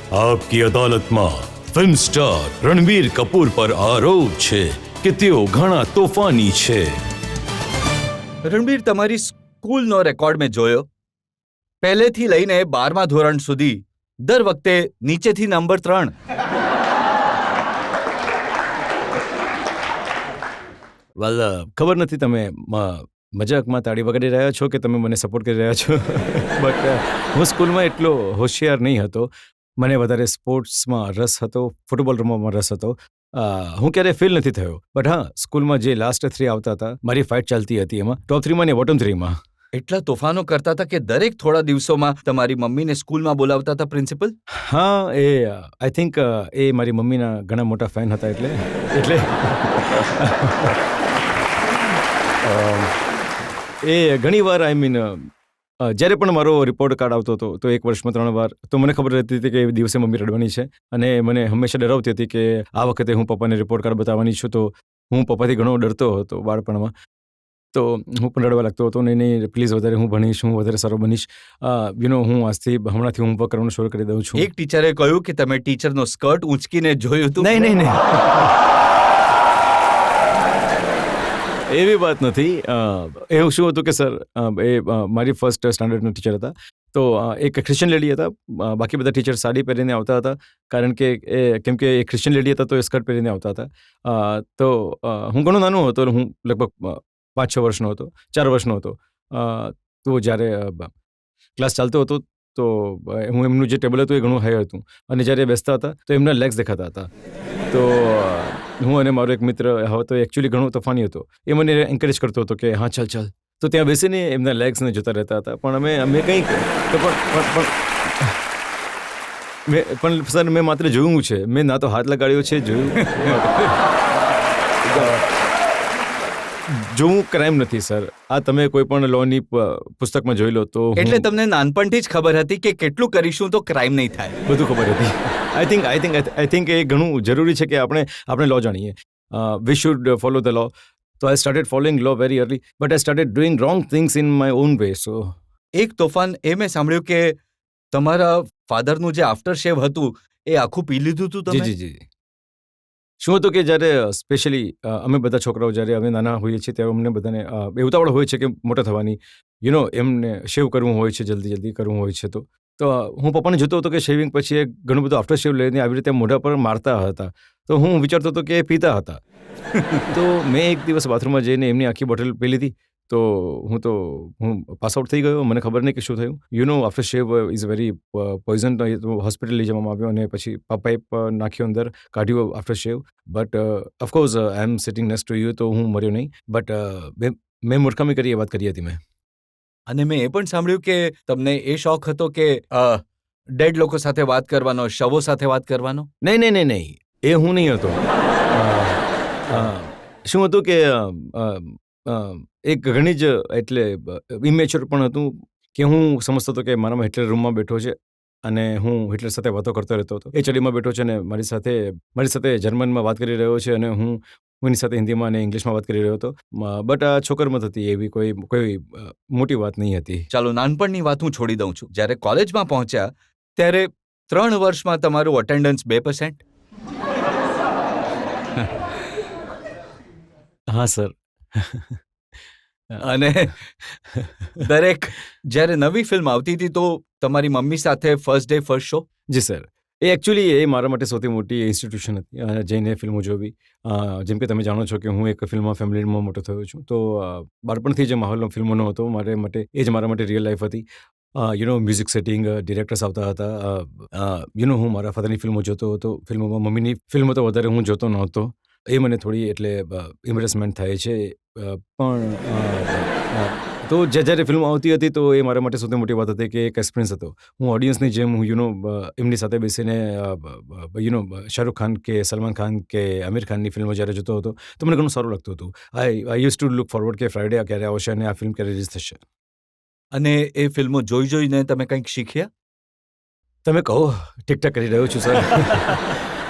આપકી અદાલતમાં film star Ranbir Kapoor પર આરોપ છે કે તેઓ ઘણા તોફાની છે. રણબીર, તમારી સ્કૂલનો રેકોર્ડ મેં જોયો. પહેલેથી લઈને 12મા ધોરણ સુધી દર વખતે નીચેથી નંબર 3. વેલ, ખબર નથી તમે મજાકમાં તાળી વગાડી રહ્યા છો કે તમે મને સપોર્ટ કરી રહ્યા છો. બટ હું સ્કૂલમાં એટલો હોશિયાર નહીં હતો. મને વધારે સ્પોર્ટ્સમાં રસ હતો, ફૂટબોલ રમવામાં રસ હતો. હું ક્યારેય ફેલ નથી થયો. બટ હા, સ્કૂલમાં જે લાસ્ટ 3 આવતા હતા, મારી ફાઇટ ચાલતી હતી એમાં ટોપ 3માં ને બોટમ 3માં. એટલા તોફાનો કરતા હતા કે દરેક થોડા દિવસોમાં તમારી મમ્મીને સ્કૂલમાં બોલાવતા હતા પ્રિન્સિપલ? હા, એ આઈ થિંક એ મારી મમ્મીના ઘણા મોટા ફેન હતા એટલે એ ઘણીવાર જ્યારે પણ મારો રિપોર્ટ કાર્ડ આવતો હતો તો એક વર્ષમાં 3 વાર તો મને ખબર રહેતી હતી કે એ દિવસે મમ્મી રડવાની છે અને મને હંમેશા ડરાવતી હતી કે આ વખતે હું પપ્પાને રિપોર્ટ કાર્ડ બતાવવાની છું. તો હું પપ્પાથી ઘણો ડરતો હતો બાળપણમાં. તો હું પણ રડવા લાગતો હતો. નહીં, પ્લીઝ વધારે હું ભણીશ, હું વધારે સારો બનીશ. હું હમણાંથી હોમવર્ક કરવાનું શરૂ કરી દઉં છું. એક ટીચરે કહ્યું કે તમે ટીચરનો સ્કર્ટ ઊંચકીને જોયું હતું? નહીં. એવી વાત નથી. એવું શું હતું કે સર, એ મારી ફર્સ્ટ સ્ટાન્ડર્ડના ટીચર હતા. તો એક ક્રિશ્ચિયન લેડી હતા. બાકી બધા ટીચર સાડી પહેરીને આવતા હતા કારણ કે કેમ કે એ ક્રિશ્ચિયન લેડી હતા તો એ સ્કર્ટ પહેરીને આવતા હતા. તો હું ઘણો નાનો હતો. હું લગભગ 5-6 વર્ષનો હતો, 4 વર્ષનો હતો. તો જ્યારે ક્લાસ ચાલતો હતો તો એમનું જે ટેબલ હતું એ ઘણું હાઈ હતું અને જ્યારે બેસતા હતા તો એમના લેગ્સ દેખાતા હતા. તો હું અને મારો એક મિત્ર હતો, એકચ્યુઅલી ઘણો તોફાની હતો. એ મને એન્કરેજ કરતો હતો કે હા ચાલ. તો ત્યાં બેસીને એમના લેગ્સને જોતા રહેતા હતા. પણ અમે કંઈક તો પણ સર, મેં માત્ર જોયું છે. મેં ના તો હાથ લગાડ્યો છે. જોવું ક્રાઇમ નથી સર. આ તમે કોઈ પણ લોની પુસ્તકમાં જોઈ લો તો. એટલે તમને નાનપણથી જ ખબર હતી કે કેટલું કરીશું તો ક્રાઇમ નહીં થાય? બધું ખબર હતી. આઈ થિંક એ ઘણું જરૂરી છે કે આપણે લો જાણીએ. We should follow the law. તો I started following law very early, but I started doing wrong things in my own way. So એક તોફાન એ મેં સાંભળ્યું કે તમારા ફાધરનું જે આફ્ટર શેવ હતું એ આખું પી લીધું હતું તમે? જી. શું હતું કે જ્યારે સ્પેશિયલી અમે બધા છોકરાઓ જ્યારે અમે નાના હોઈએ છીએ ત્યારે અમને બધાને એ ઉતાવળ હોય છે કે મોટા થવાની. એમને શેવ કરવું હોય છે, જલ્દી કરવું હોય છે. તો હું પપ્પાને જોતો હતો કે શેવિંગ પછી એ ઘણું બધું આફ્ટર શેવ લઈને આવી રીતે મોઢા પર મારતા હતા. તો હું વિચારતો હતો કે એ પીતા હતા. તો મેં એક દિવસ બાથરૂમમાં જઈને એમની આખી બોટલ પી લીધી. તો હું પાસ આઉટ થઈ ગયો. મને ખબર નહીં કે શું થયું. After shave is very poison. Hospital લઈ જવામાં આવ્યો અને પછી પાઇપ નાખ્યો અંદર, કાઢ્યો after shave. But of course I am sitting next to you, તો હું મર્યો નહીં. બટ મેં મૂર્ખામી કરી એ વાત કરી હતી મેં. અને મેં એ પણ સાંભળ્યું કે તમને એ શોખ હતો કે ડેડ લોકો સાથે વાત કરવાનો, શવો સાથે વાત કરવાનો? નહીં. એ હું નહીં હતો. શું હતું કે એક ઘણી જ એટલે ઇમેચ્યોર પણ હતું કે હું સમજતો હતો કે મારામાં હિટલર રૂમમાં બેઠો છે અને હું હિટલર સાથે વાતો કરતો રહેતો હતો. એ ચડીમાં બેઠો છે અને મારી સાથે જર્મનમાં વાત કરી રહ્યો છે અને હું એની સાથે હિન્દીમાં અને ઇંગ્લિશમાં વાત કરી રહ્યો હતો. બટ આ છોકરમત હતી, એવી કોઈ મોટી વાત નહીં હતી. ચાલો, નાનપણની વાત હું છોડી દઉં છું. જ્યારે કોલેજમાં પહોંચ્યા ત્યારે 3 વર્ષમાં તમારું અટેન્ડન્સ 2%? હા સર. અને દરેક જ્યારે નવી ફિલ્મ આવતી હતી તો તમારી મમ્મી સાથે ફર્સ્ટ ડે ફર્સ્ટ શો? જી સર. એ એકચ્યુઅલી એ મારા માટે સૌથી મોટી ઇન્સ્ટિટ્યુશન હતી જઈને ફિલ્મો જોવી. જેમ કે તમે જાણો છો કે હું એક ફેમિલીમાં મોટો થયો છું. તો બાળપણથી જે માહોલ ફિલ્મોનો હતો મારા માટે રિયલ લાઈફ હતી. મ્યુઝિક સેટિંગ, ડિરેક્ટર્સ આવતા હતા. હું મારા ફાધરની ફિલ્મો જોતો હતો. ફિલ્મોમાં મમ્મીની ફિલ્મો તો વધારે હું જોતો નહોતો. એ મને થોડી એટલે ઇમ્પ્રેસમેન્ટ થાય છે. પણ તો જ્યારે ફિલ્મ આવતી હતી તો એ મારા માટે સૌથી મોટી વાત હતી કે એક એક્સપિરિયન્સ હતો. હું ઓડિયન્સની જેમ એમની સાથે બેસીને શાહરૂખ ખાન કે સલમાન ખાન કે આમિર ખાનની ફિલ્મો જ્યારે જોતો હતો તો મને ઘણું સારું લાગતું હતું. I use to look forward કે ફ્રાઇડે ક્યારે આવશે અને આ ફિલ્મ ક્યારે રિલીઝ થશે. અને એ ફિલ્મો જોઈને તમે કંઈક શીખ્યા? તમે કહો. ઠીકઠાક કરી રહ્યો છું સર.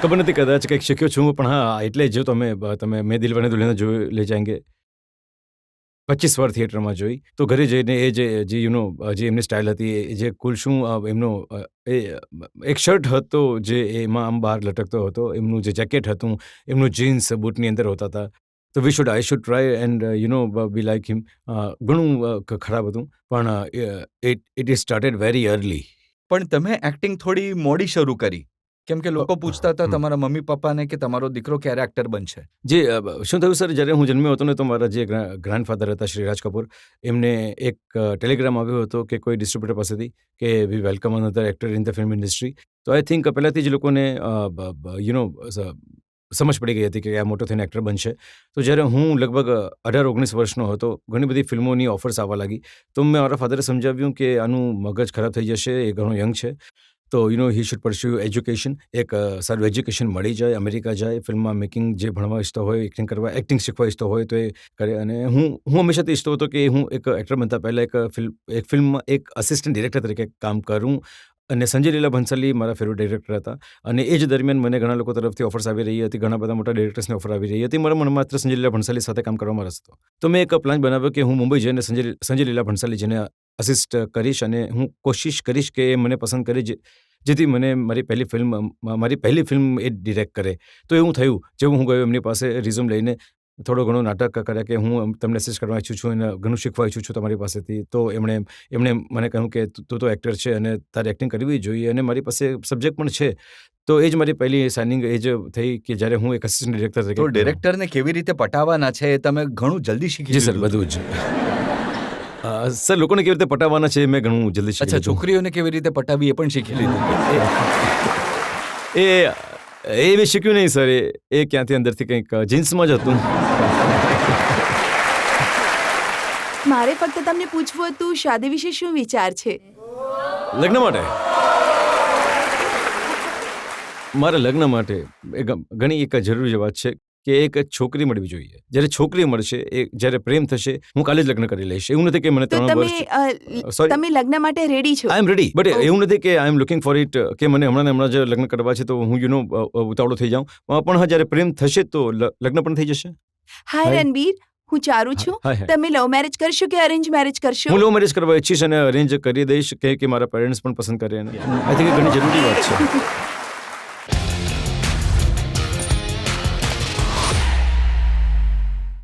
ખબર નથી, કદાચ કંઈક શીખ્યો છું. પણ હા, એટલે જો તમે મેં દિલવાને દુલ્હનિયા જોઈ લઈ જાયંગે 25 વાર થિયેટરમાં જોઈ. તો ઘરે જઈને એ જે જે એમની સ્ટાઇલ હતી, એ જે કુલ શું એમનો એ એક શર્ટ હતો જે એમાં આમ બહાર લટકતો હતો, એમનું જે જેકેટ હતું, એમનું જીન્સ બૂટની અંદર હોતા હતા. તો I should try and be like him. ઘણું ખરાબ હતું, પણ ઇટ સ્ટાર્ટેડ વેરી અર્લી. પણ તમે એક્ટિંગ થોડી મોડી શરૂ કરી, કેમ કે લોકો પૂછતા હતા હમ. તમારા મમ્મી પપ્પાને કે તમારો દીકરો ક્યારે એક્ટર બનશે. જે શું થયું સર, જ્યારે હું જન્મ્યો હતો ને, તો મારા જે ગ્રાન્ડફાધર હતા શ્રી રાજ કપૂર, એમને એક ટેલિગ્રામ આવ્યો હતો કે કોઈ ડિસ્ટ્રીબ્યુટર પાસેથી કે we welcome another actor in the film industry. તો આઈ થિંક પહેલાંથી જ લોકોને સમજ પડી ગઈ હતી કે આ મોટો થઈને એક્ટર બનશે. તો જ્યારે હું લગભગ 18-19 વર્ષનો હતો, ઘણી બધી ફિલ્મોની ઓફર્સ આવવા લાગી. તો મેં મારા ફાધરે સમજાવ્યું કે આનું મગજ ખરાબ થઈ જશે, એ ઘણો યંગ છે, તો હી શુડ પરસ્યુ એજ્યુકેશન. એક સારું એજ્યુકેશન મળી જાય, અમેરિકા જાય, ફિલ્મમાં મેકિંગ જે ભણવા ઈચ્છતો હોય, એક્ટિંગ શીખવા ઈચ્છતો હોય તો એ કરે. અને હું હંમેશાથી ઈચ્છતો હતો કે હું એક એક્ટર બનતા પહેલાં એક ફિલ્મમાં એક અસિસ્ટન્ટ ડિરેક્ટર તરીકે કામ કરું. અને સંજય લીલા ભંસાલી મારા ફેવરેટ ડિરેક્ટર હતા. અને એ જ દરમિયાન મને ઘણા લોકો તરફથી ઓફર્સ આવી રહી હતી, ઘણા બધા મોટા ડિરેક્ટર્સને ઓફર આવી રહી હતી. મારા મનમાં માત્ર સંજય લીલા ભંસાલી સાથે કામ કરવામાં રસ હતો. તો મેં એક પ્લાન બનાવ્યો કે હું મુંબઈ જઈને સંજય લીલા ભંસાલી જેને અસિસ્ટ કરીશ, અને હું કોશિશ કરીશ કે એ મને પસંદ કરે, જેથી મને મારી પહેલી ફિલ્મ એ ડિરેક્ટ કરે. તો એવું થયું. જેવું હું ગયો એમની પાસે રિઝ્યુમ લઈને, થોડો ઘણો નાટક કર્યા કે હું તમને અસિસ્ટ કરવા ઈચ્છું છું અને ઘણું શીખવા ઈચ્છું છું તમારી પાસેથી. તો એમણે મને કહ્યું કે તું તો એક્ટર છે અને તારે એક્ટિંગ કરવી જોઈએ, અને મારી પાસે સબ્જેક્ટ પણ છે. તો એ જ મારી પહેલી સાઇનિંગ એ જ થઈ કે જ્યારે હું એક અસિસ્ટન્ટ ડિરેક્ટર તરીકે. તો ડિરેક્ટરને કેવી રીતે પટાવવાના છે એ તમે ઘણું જલ્દી શીખી જી સર, બધું જ. સર, લોકોને કેવી રીતે પટાવવાના છે મેં ઘણું જલ્દી શીખી અચ્છા, લીધું. છોકરીઓને કેવી રીતે પટાવી એ પણ શીખી લીધું. એ મેં શીખ્યું નહીં સર. એ ક્યાંથી અંદરથી કંઈક જીન્સમાં જ હતું. મારે ફક્ત તમને પૂછવું હતું, શાદી વિશે શું વિચાર છે? લગ્ન માટે મારા લગ્ન માટે ઘણી એક જરૂરી વાત છે કે એક છોકરી મળવી જોઈએ. જ્યારે છોકરી મળશે, જ્યારે પ્રેમ થશે, હું કાલે જ લગ્ન કરી લઈશ. એવું નથી કે મને તો 3 વર્ષ. સોરી, તમે લગ્ન માટે રેડી છો? આઈ એમ રેડી, બટ એવું નથી કે આઈ એમ લુકિંગ ફોર ઇટ કે મને હમણાં જ લગ્ન કરવા છે તો હું ઉતાવળો થઈ જાઉં. પણ હા, જ્યારે પ્રેમ થશે તો લગ્ન પણ થઈ જશે. હાય રણબીર, હું ચારું છું. હાય. તમે લવ મેરેજ કરશો કે અરેન્જ મેરેજ કરશો? હું લવ મેરેજ કરવા ઈચ્છીશ અને અરેન્જ કરી દઈશ કે મારા પેરેન્ટ્સ પણ પસંદ કરે. આઈ થિંક ઘણી જરૂરી વાત છે.